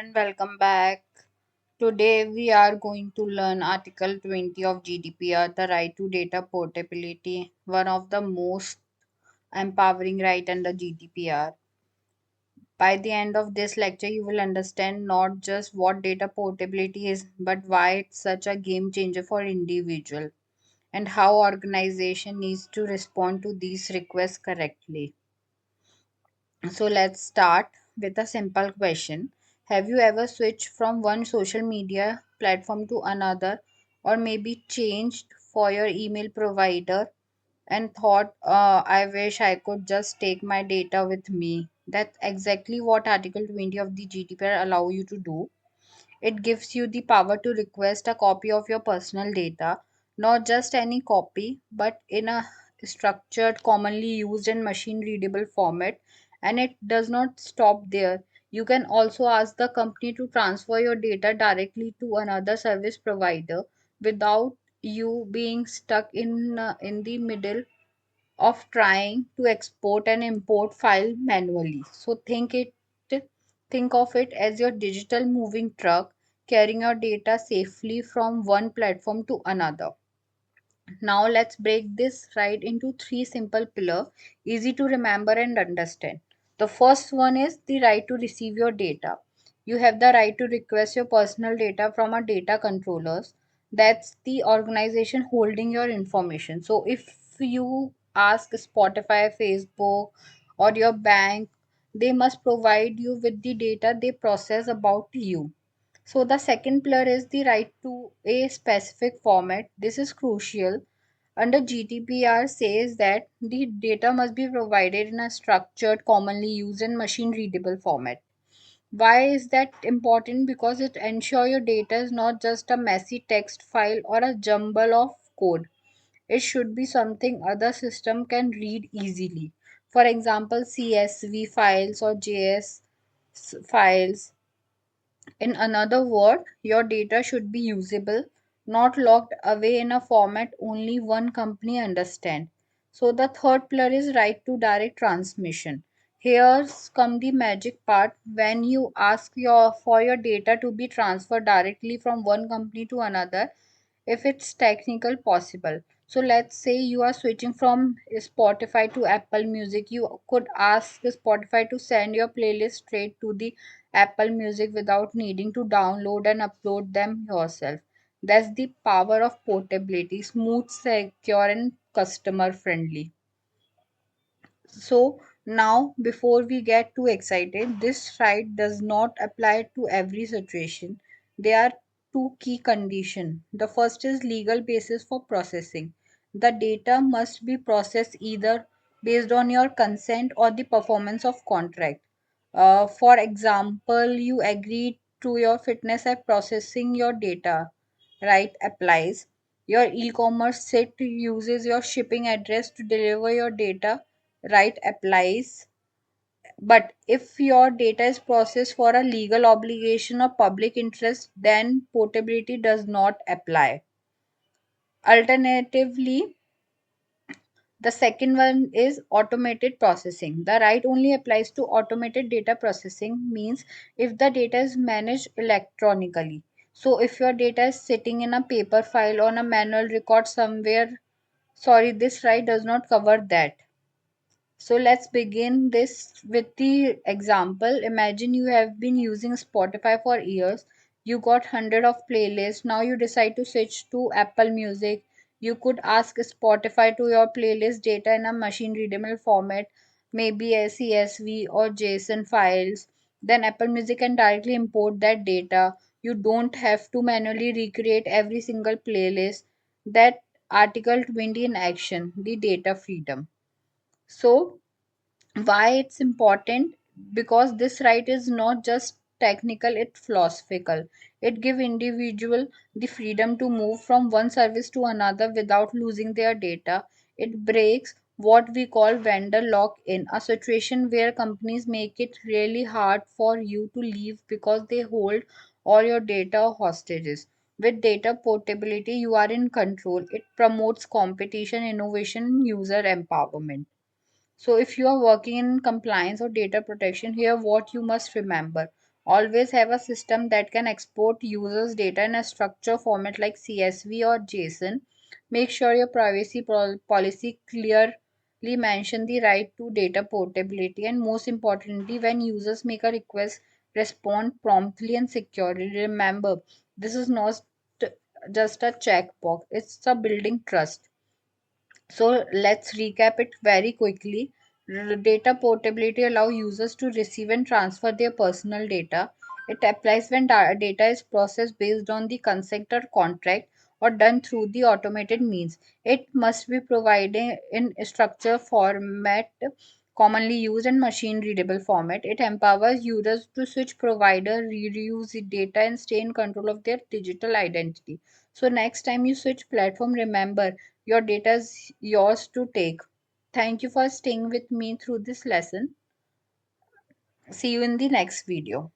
and welcome back. Today we are going to learn Article 20 of GDPR, the right to data portability, one of the most empowering right under GDPR. By the end of this lecture, you will understand not just what data portability is, but why it's such a game changer for individual and how organization needs to respond to these requests correctly. So let's start with a simple question. Have you ever switched from one social media platform to another, or maybe changed for your email provider and thought, I wish I could just take my data with me? That's exactly what Article 20 of the GDPR allow you to do. It gives you the power to request a copy of your personal data, not just any copy, but in a structured, commonly used and machine readable format. And it does not stop there. You can also ask the company to transfer your data directly to another service provider without you being stuck in the middle of trying to export and import file manually. So think of it as your digital moving truck carrying your data safely from one platform to another. Now let's break this right into three simple pillars, easy to remember and understand. The first one is the right to receive your data. You have the right to request your personal data from a data controllers. That's the organization holding your information. So if you ask Spotify, Facebook, or your bank, they must provide you with the data they process about you. So the second pillar is the right to a specific format. This is crucial. Under GDPR says that the data must be provided in a structured, commonly used and machine readable format. Why is that important? Because it ensures your data is not just a messy text file or a jumble of code. It should be something other system can read easily. For example, CSV files or JS files. In another word, your data should be usable, not locked away in a format only one company understands. So the third pillar is right to direct transmission. Here's come the magic part. When you ask for your data to be transferred directly from one company to another, if it's technical possible. So let's say you are switching from Spotify to Apple Music. You could ask Spotify to send your playlist straight to the Apple Music without needing to download and upload them yourself. That's the power of portability, smooth, secure, and customer friendly. So now, before we get too excited, this right does not apply to every situation. There are two key conditions. The first is legal basis for processing. The data must be processed either based on your consent or the performance of contract. For example, you agree to your fitness app processing your data, right? Applies. Your e-commerce site uses your shipping address to deliver your data, right? Applies. But if your data is processed for a legal obligation or public interest, then portability does not apply. Alternatively, the second one is automated processing. The right only applies to automated data processing, means if the data is managed electronically. So if your data is sitting in a paper file on a manual record somewhere, sorry, this right does not cover that. So let's begin this with the example. Imagine you have been using Spotify for years. You got hundred of playlists. Now you decide to switch to Apple Music. You could ask Spotify to your playlist data in a machine readable format, maybe a CSV or JSON files. Then Apple Music can directly import that data. You don't have to manually recreate every single playlist. That Article 20 in action, the data freedom. So why it's important? Because this right is not just technical, it's philosophical. It gives individual the freedom to move from one service to another without losing their data. It breaks what we call vendor lock in, a situation where companies make it really hard for you to leave because they hold all your data hostages. With data portability, you are in control. It promotes competition, innovation, and user empowerment. So, if you are working in compliance or data protection, here what you must remember. Always have a system that can export users' data in a structured format like CSV or JSON. Make sure your privacy policy clearly mention the right to data portability, and most importantly, when users make a request, respond promptly and securely. Remember, this is not just a checkbox; it's a building trust. So let's recap it very quickly. Data portability allow users to receive and transfer their personal data. It applies when data is processed based on the consent or contract or done through the automated means. It must be provided in a structured format, commonly used in machine readable format. It empowers users to switch provider, reuse the data, and stay in control of their digital identity. So next time you switch platform, remember your data is yours to take. Thank you for staying with me through this lesson. See you in the next video.